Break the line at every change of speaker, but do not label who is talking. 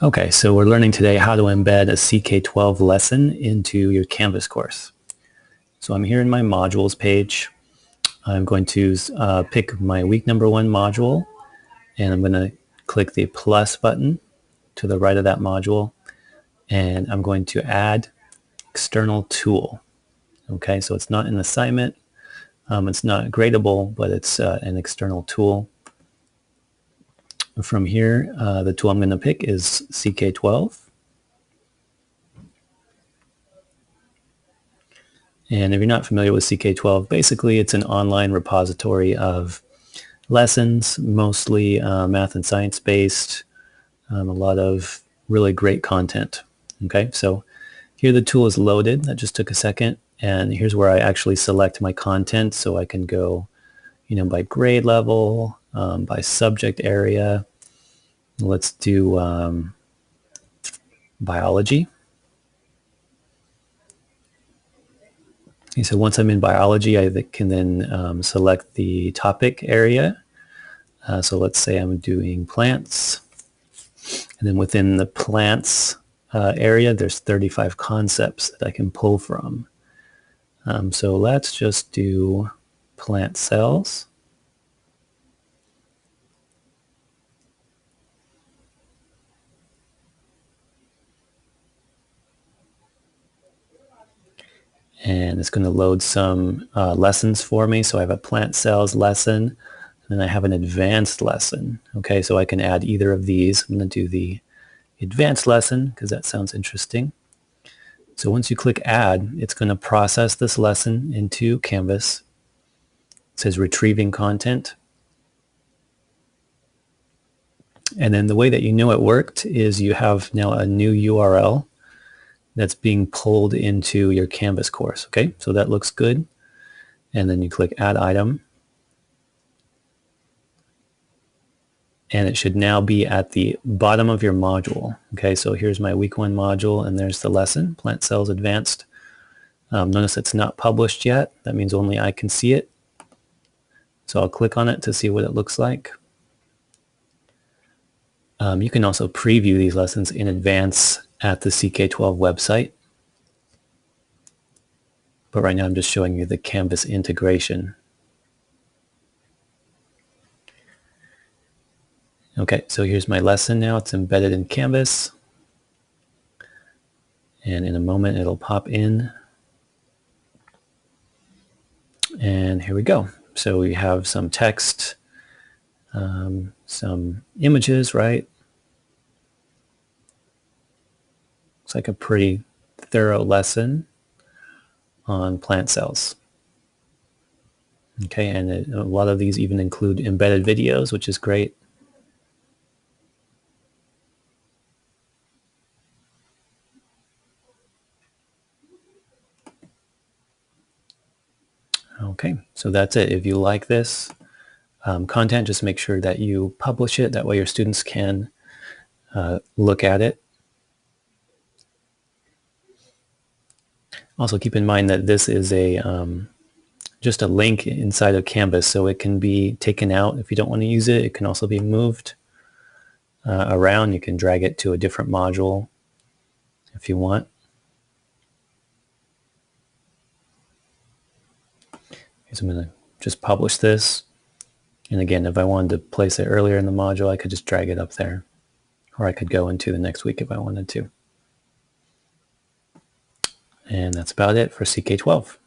Okay, so we're learning today how to embed a CK-12 lesson into your Canvas course. So I'm here in my modules page. I'm going to pick my week number 1 module, and I'm going to click the plus button to the right of that module, and I'm going to add external tool. Okay, so it's not an assignment, it's not gradable, but it's an external tool. From here, the tool I'm going to pick is CK-12. And if you're not familiar with CK-12, basically it's an online repository of lessons, mostly math and science based, a lot of really great content. Okay, so here the tool is loaded. That just took a second. And here's where I actually select my content, so I can go, by grade level, by subject area. Let's do biology. Okay, so once I'm in biology, I can then select the topic area. So let's say I'm doing plants. And then within the plants area, there's 35 concepts that I can pull from. So let's just do plant cells. And it's going to load some lessons for me. So I have a plant cells lesson, and then I have an advanced lesson. Okay, so I can add either of these. I'm going to do the advanced lesson because that sounds interesting. So once you click add, it's going to process this lesson into Canvas. It says retrieving content. And then the way that you know it worked is you have now a new URL that's being pulled into your Canvas course. Okay, so that looks good. And then you click add item. And it should now be at the bottom of your module. Okay, so here's my week 1 module, and there's the lesson, Plant Cells Advanced. Notice it's not published yet. That means only I can see it. So I'll click on it to see what it looks like. You can also preview these lessons in advance at the CK-12 website. But right now I'm just showing you the Canvas integration. Okay, so here's my lesson now. It's embedded in Canvas. And in a moment it'll pop in. And here we go. So we have some text, some images, right? Looks like a pretty thorough lesson on plant cells. Okay, and a lot of these even include embedded videos, which is great. Okay, so that's it. If you like this content, just make sure that you publish it. That way your students can look at it. Also keep in mind that this is a just a link inside of Canvas, so it can be taken out if you don't want to use it. It can also be moved around. You can drag it to a different module if you want. So I'm going to just publish this. And again, if I wanted to place it earlier in the module, I could just drag it up there. Or I could go into the next week if I wanted to. And that's about it for CK-12.